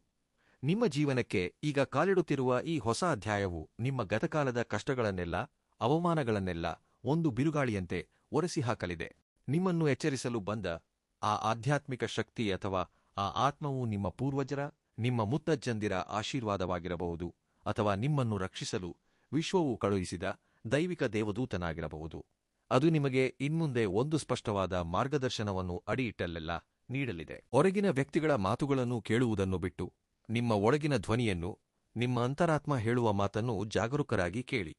ನಿಮ್ಮ ಜೀವನಕ್ಕೆ ಈಗ ಕಾಲಿಡುತ್ತಿರುವ ಈ ಹೊಸ ಅಧ್ಯಾಯವು ನಿಮ್ಮ ಗತಕಾಲದ ಕಷ್ಟಗಳನ್ನೆಲ್ಲ, ಅವಮಾನಗಳನ್ನೆಲ್ಲ ಒಂದು ಬಿರುಗಾಳಿಯಂತೆ ಒರೆಸಿಹಾಕಲಿದೆ. ನಿಮ್ಮನ್ನು ಎಚ್ಚರಿಸಲು ಬಂದ ಆ ಆಧ್ಯಾತ್ಮಿಕ ಶಕ್ತಿ ಅಥವಾ ಆ ಆತ್ಮವು ನಿಮ್ಮ ಪೂರ್ವಜರ, ನಿಮ್ಮ ಮುತ್ತಜ್ಜಂದಿರ ಆಶೀರ್ವಾದವಾಗಿರಬಹುದು, ಅಥವಾ ನಿಮ್ಮನ್ನು ರಕ್ಷಿಸಲು ವಿಶ್ವವು ಕಳುಹಿಸಿದ ದೈವಿಕ ದೇವದೂತನಾಗಿರಬಹುದು. ಅದು ನಿಮಗೆ ಇನ್ಮುಂದೆ ಒಂದು ಸ್ಪಷ್ಟವಾದ ಮಾರ್ಗದರ್ಶನವನ್ನು ಅಡಿಯಿಟ್ಟಲ್ಲೆಲ್ಲ ನೀಡಲಿದೆ. ಹೊರಗಿನ ವ್ಯಕ್ತಿಗಳ ಮಾತುಗಳನ್ನು ಕೇಳುವುದನ್ನು ಬಿಟ್ಟು ನಿಮ್ಮ ಒಳಗಿನ ಧ್ವನಿಯನ್ನು, ನಿಮ್ಮ ಅಂತರಾತ್ಮ ಹೇಳುವ ಮಾತನ್ನು ಜಾಗರೂಕರಾಗಿ ಕೇಳಿ.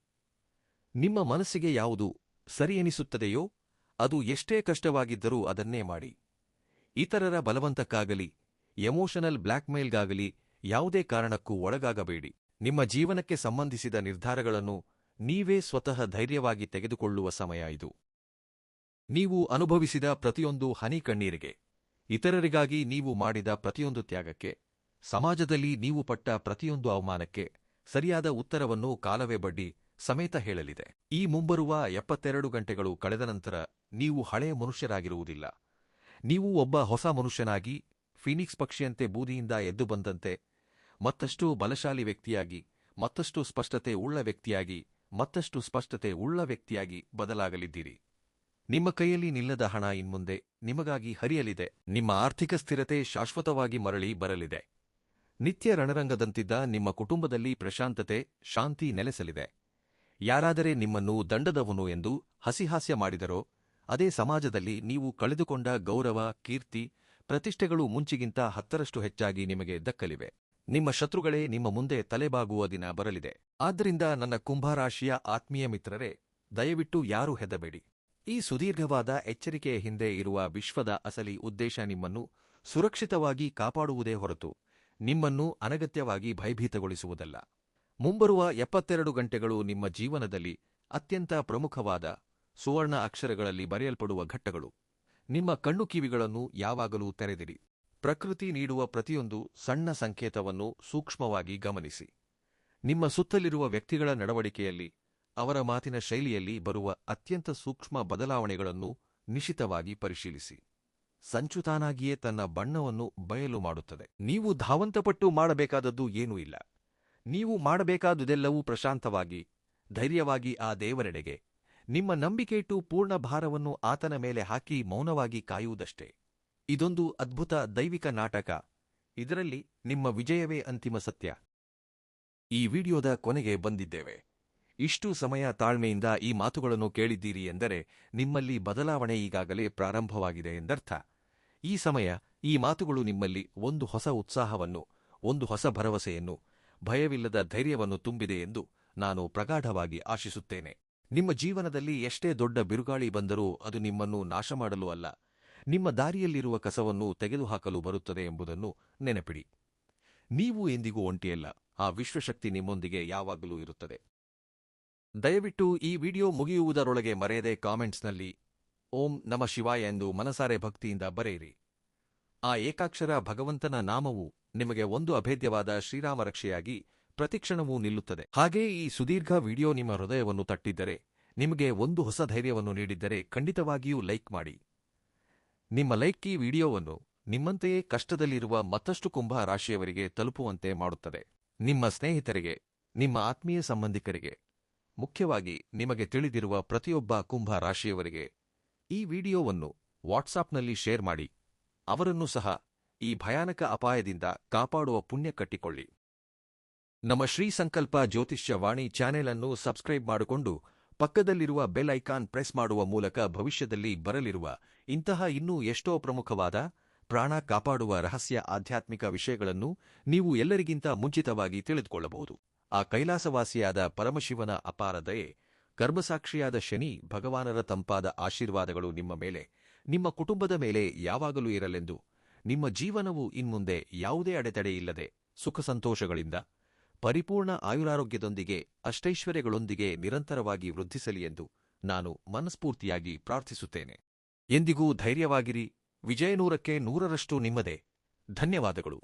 ನಿಮ್ಮ ಮನಸ್ಸಿಗೆ ಯಾವುದು ಸರಿ ಎನಿಸುತ್ತದೆಯೋ ಅದು ಎಷ್ಟೇ ಕಷ್ಟವಾಗಿದ್ದರೂ ಅದನ್ನೇ ಮಾಡಿ. ಇತರರ ಬಲವಂತಕ್ಕಾಗಲಿ ಎಮೋಷನಲ್ ಬ್ಲ್ಯಾಕ್ಮೇಲ್ಗಾಗಲಿ ಯಾವುದೇ ಕಾರಣಕ್ಕೂ ಒಳಗಾಗಬೇಡಿ. ನಿಮ್ಮ ಜೀವನಕ್ಕೆ ಸಂಬಂಧಿಸಿದ ನಿರ್ಧಾರಗಳನ್ನು ನೀವೇ ಸ್ವತಃ ಧೈರ್ಯವಾಗಿ ತೆಗೆದುಕೊಳ್ಳುವ ಸಮಯ ಇದು. ನೀವು ಅನುಭವಿಸಿದ ಪ್ರತಿಯೊಂದು ಹನಿ ಕಣ್ಣೀರಿಗೆ, ಇತರರಿಗಾಗಿ ನೀವು ಮಾಡಿದ ಪ್ರತಿಯೊಂದು ತ್ಯಾಗಕ್ಕೆ, ಸಮಾಜದಲ್ಲಿ ನೀವು ಪಟ್ಟ ಪ್ರತಿಯೊಂದು ಅವಮಾನಕ್ಕೆ ಸರಿಯಾದ ಉತ್ತರವನ್ನು ಕಾಲವೇ ಬಡ್ಡಿ ಸಮೇತ ಹೇಳಲಿದೆ. ಈ ಮುಂಬರುವ 72 ಗಂಟೆಗಳು ಕಳೆದ ನಂತರ ನೀವು ಹಳೆಯ ಮನುಷ್ಯರಾಗಿರುವುದಿಲ್ಲ. ನೀವು ಒಬ್ಬ ಹೊಸ ಮನುಷ್ಯನಾಗಿ, ಫೀನಿಕ್ಸ್ ಪಕ್ಷಿಯಂತೆ ಬೂದಿಯಿಂದ ಎದ್ದು ಬಂದಂತೆ ಮತ್ತಷ್ಟು ಬಲಶಾಲಿ ವ್ಯಕ್ತಿಯಾಗಿ, ಮತ್ತಷ್ಟು ಸ್ಪಷ್ಟತೆ ಉಳ್ಳ ವ್ಯಕ್ತಿಯಾಗಿ ಬದಲಾಗಲಿದ್ದೀರಿ. ನಿಮ್ಮ ಕೈಯಲ್ಲಿ ನಿಲ್ಲದ ಹಣ ಇನ್ಮುಂದೆ ನಿಮಗಾಗಿ ಹರಿಯಲಿದೆ. ನಿಮ್ಮ ಆರ್ಥಿಕ ಸ್ಥಿರತೆ ಶಾಶ್ವತವಾಗಿ ಮರಳಿ ಬರಲಿದೆ. ನಿತ್ಯ ರಣರಂಗದಂತಿದ್ದ ನಿಮ್ಮ ಕುಟುಂಬದಲ್ಲಿ ಪ್ರಶಾಂತತೆ, ಶಾಂತಿ ನೆಲೆಸಲಿದೆ. ಯಾರಾದರೆ ನಿಮ್ಮನ್ನು ದಂಡದವನು ಎಂದು ಹಸಿಹಾಸ್ಯ ಮಾಡಿದರೋ ಅದೇ ಸಮಾಜದಲ್ಲಿ ನೀವು ಕಳೆದುಕೊಂಡ ಗೌರವ, ಕೀರ್ತಿ, ಪ್ರತಿಷ್ಠೆಗಳು ಮುಂಚಿಗಿಂತ 10ರಷ್ಟು ಹೆಚ್ಚಾಗಿ ನಿಮಗೆ ದಕ್ಕಲಿವೆ. ನಿಮ್ಮ ಶತ್ರುಗಳೇ ನಿಮ್ಮ ಮುಂದೆ ತಲೆಬಾಗುವ ದಿನ ಬರಲಿದೆ. ಆದ್ದರಿಂದ ನನ್ನ ಕುಂಭರಾಶಿಯ ಆತ್ಮೀಯ ಮಿತ್ರರೇ, ದಯವಿಟ್ಟು ಯಾರೂ ಹೆದಬೇಡಿ. ಈ ಸುದೀರ್ಘವಾದ ಎಚ್ಚರಿಕೆಯ ಹಿಂದೆ ಇರುವ ವಿಶ್ವದ ಅಸಲಿ ಉದ್ದೇಶ ನಿಮ್ಮನ್ನು ಸುರಕ್ಷಿತವಾಗಿ ಕಾಪಾಡುವುದೇ ಹೊರತು ನಿಮ್ಮನ್ನು ಅನಗತ್ಯವಾಗಿ ಭಯಭೀತಗೊಳಿಸುವುದಲ್ಲ. ಮುಂಬರುವ 72 ಗಂಟೆಗಳು ನಿಮ್ಮ ಜೀವನದಲ್ಲಿ ಅತ್ಯಂತ ಪ್ರಮುಖವಾದ ಸುವರ್ಣ ಅಕ್ಷರಗಳಲ್ಲಿ ಬರೆಯಲ್ಪಡುವ ಘಟ್ಟಗಳು. ನಿಮ್ಮ ಕಣ್ಣು ಕಿವಿಗಳನ್ನು ಯಾವಾಗಲೂ ತೆರೆದಿರಿ. ಪ್ರಕೃತಿ ನೀಡುವ ಪ್ರತಿಯೊಂದು ಸಣ್ಣ ಸಂಕೇತವನ್ನು ಸೂಕ್ಷ್ಮವಾಗಿ ಗಮನಿಸಿ. ನಿಮ್ಮ ಸುತ್ತಲಿರುವ ವ್ಯಕ್ತಿಗಳ ನಡವಳಿಕೆಯಲ್ಲಿ, ಅವರ ಮಾತಿನ ಶೈಲಿಯಲ್ಲಿ ಬರುವ ಅತ್ಯಂತ ಸೂಕ್ಷ್ಮ ಬದಲಾವಣೆಗಳನ್ನು ನಿಶಿತವಾಗಿ ಪರಿಶೀಲಿಸಿ. ಸಂಚು ತಾನಾಗಿಯೇ ತನ್ನ ಬಣ್ಣವನ್ನು ಬಯಲು ಮಾಡುತ್ತದೆ. ನೀವು ಧಾವಂತಪಟ್ಟು ಮಾಡಬೇಕಾದದ್ದು ಏನೂ ಇಲ್ಲ. ನೀವು ಮಾಡಬೇಕಾದುದೆಲ್ಲವೂ ಪ್ರಶಾಂತವಾಗಿ, ಧೈರ್ಯವಾಗಿ ಆ ದೇವರೆಡೆಗೆ ನಿಮ್ಮ ನಂಬಿಕೆಯಿಟ್ಟು ಪೂರ್ಣ ಭಾರವನ್ನು ಆತನ ಮೇಲೆ ಹಾಕಿ ಮೌನವಾಗಿ ಕಾಯುವುದಷ್ಟೇ. ಇದೊಂದು ಅದ್ಭುತ ದೈವಿಕ ನಾಟಕ. ಇದರಲ್ಲಿ ನಿಮ್ಮ ವಿಜಯವೇ ಅಂತಿಮ ಸತ್ಯ. ಈ ವಿಡಿಯೋದ ಕೊನೆಗೆ ಬಂದಿದ್ದೇವೆ. ಇಷ್ಟು ಸಮಯ ತಾಳ್ಮೆಯಿಂದ ಈ ಮಾತುಗಳನ್ನು ಕೇಳಿದ್ದೀರಿ ಎಂದರೆ ನಿಮ್ಮಲ್ಲಿ ಬದಲಾವಣೆ ಈಗಾಗಲೇ ಪ್ರಾರಂಭವಾಗಿದೆ ಎಂದರ್ಥ. ಈ ಸಮಯ ಈ ಮಾತುಗಳು ನಿಮ್ಮಲ್ಲಿ ಒಂದು ಹೊಸ ಉತ್ಸಾಹವನ್ನು, ಒಂದು ಹೊಸ ಭರವಸೆಯನ್ನು, ಭಯವಿಲ್ಲದ ಧೈರ್ಯವನ್ನು ತುಂಬಿದೆ ಎಂದು ನಾನು ಪ್ರಗಾಢವಾಗಿ ಆಶಿಸುತ್ತೇನೆ. ನಿಮ್ಮ ಜೀವನದಲ್ಲಿ ಎಷ್ಟೇ ದೊಡ್ಡ ಬಿರುಗಾಳಿ ಬಂದರೂ ಅದು ನಿಮ್ಮನ್ನು ನಾಶಮಾಡಲು ಅಲ್ಲ, ನಿಮ್ಮ ದಾರಿಯಲ್ಲಿರುವ ಕಸವನ್ನು ತೆಗೆದುಹಾಕಲು ಬರುತ್ತದೆ ಎಂಬುದನ್ನು ನೆನಪಿಡಿ. ನೀವು ಎಂದಿಗೂ ಒಂಟಿಯಲ್ಲ, ಆ ವಿಶ್ವಶಕ್ತಿ ನಿಮ್ಮೊಂದಿಗೆ ಯಾವಾಗಲೂ ಇರುತ್ತದೆ. ದಯವಿಟ್ಟು ಈ ವಿಡಿಯೋ ಮುಗಿಯುವುದರೊಳಗೆ ಮರೆಯದೆ ಕಾಮೆಂಟ್ಸ್ನಲ್ಲಿ ಓಂ ನಮಃ ಶಿವಾಯ ಎಂದು ಮನಸಾರೆ ಭಕ್ತಿಯಿಂದ ಬರೆಯಿರಿ. ಆ ಏಕಾಕ್ಷರ ಭಗವಂತನ ನಾಮವು ನಿಮಗೆ ಒಂದು ಅಭೇದ್ಯವಾದ ಶ್ರೀರಾಮ ರಕ್ಷೆಯಾಗಿ ಪ್ರತಿಕ್ಷಣವೂ ನಿಲ್ಲುತ್ತದೆ. ಹಾಗೇ ಈ ಸುದೀರ್ಘ ವಿಡಿಯೋ ನಿಮ್ಮ ಹೃದಯವನ್ನು ತಟ್ಟಿದ್ದರೆ, ನಿಮಗೆ ಒಂದು ಹೊಸ ಧೈರ್ಯವನ್ನು ನೀಡಿದ್ದರೆ ಖಂಡಿತವಾಗಿಯೂ ಲೈಕ್ ಮಾಡಿ. ನಿಮ್ಮ ಲೈಕ್ ಈ ವಿಡಿಯೋವನ್ನು ನಿಮ್ಮಂತೆಯೇ ಕಷ್ಟದಲ್ಲಿರುವ ಮತ್ತಷ್ಟು ಕುಂಭ ರಾಶಿಯವರಿಗೆ ತಲುಪುವಂತೆ ಮಾಡುತ್ತದೆ. ನಿಮ್ಮ ಸ್ನೇಹಿತರಿಗೆ, ನಿಮ್ಮ ಆತ್ಮೀಯ ಸಂಬಂಧಿಕರಿಗೆ, ಮುಖ್ಯವಾಗಿ ನಿಮಗೆ ತಿಳಿದಿರುವ ಪ್ರತಿಯೊಬ್ಬ ಕುಂಭ ರಾಶಿಯವರಿಗೆ ಈ ವಿಡಿಯೋವನ್ನು ವಾಟ್ಸಾಪ್ನಲ್ಲಿ ಶೇರ್ ಮಾಡಿ. ಅವರನ್ನೂ ಸಹ ಈ ಭಯಾನಕ ಅಪಾಯದಿಂದ ಕಾಪಾಡುವ ಪುಣ್ಯ ಕಟ್ಟಿಕೊಳ್ಳಿ. ನಮ್ಮ ಶ್ರೀ ಸಂಕಲ್ಪ ಜ್ಯೋತಿಷ್ಯ ವಾಣಿ ಚಾನೆಲ್ ಅನ್ನು ಸಬ್ಸ್ಕ್ರೈಬ್ ಮಾಡಿಕೊಂಡು ಪಕ್ಕದಲ್ಲಿರುವ ಬೆಲ್ ಐಕಾನ್ ಪ್ರೆಸ್ ಮಾಡುವ ಮೂಲಕ ಭವಿಷ್ಯದಲ್ಲಿ ಬರಲಿರುವ ಇಂತಹ ಇನ್ನೂ ಎಷ್ಟೋ ಪ್ರಮುಖವಾದ ಪ್ರಾಣ ಕಾಪಾಡುವ ರಹಸ್ಯ ಆಧ್ಯಾತ್ಮಿಕ ವಿಷಯಗಳನ್ನು ನೀವು ಎಲ್ಲರಿಗಿಂತ ಮುಂಚಿತವಾಗಿ ತಿಳಿದುಕೊಳ್ಳಬಹುದು. ಆ ಕೈಲಾಸವಾಸಿಯಾದ ಪರಮಶಿವನ ಅಪಾರ ದಯೆ, ಗರ್ಭಸಾಕ್ಷಿಯಾದ ಶನಿ ಭಗವಾನರ ತಂಪಾದ ಆಶೀರ್ವಾದಗಳು ನಿಮ್ಮ ಮೇಲೆ, ನಿಮ್ಮ ಕುಟುಂಬದ ಮೇಲೆ ಯಾವಾಗಲೂ ಇರಲೆಂದು, ನಿಮ್ಮ ಜೀವನವು ಇನ್ಮುಂದೆ ಯಾವುದೇ ಅಡೆತಡೆಯಿಲ್ಲದೆ ಸುಖ ಸಂತೋಷಗಳಿಂದ, ಪರಿಪೂರ್ಣ ಆಯುರಾರೋಗ್ಯದೊಂದಿಗೆ, ಅಷ್ಟೈಶ್ವರ್ಯಗಳೊಂದಿಗೆ ನಿರಂತರವಾಗಿ ವೃದ್ಧಿಸಲಿ ಎಂದು ನಾನು ಮನಸ್ಫೂರ್ತಿಯಾಗಿ ಪ್ರಾರ್ಥಿಸುತ್ತೇನೆ. ಎಂದಿಗೂ ಧೈರ್ಯವಾಗಿರಿ. ವಿಜಯ 100ಕ್ಕೆ 100ರಷ್ಟು ನಿಮ್ಮದೇ. ಧನ್ಯವಾದಗಳು.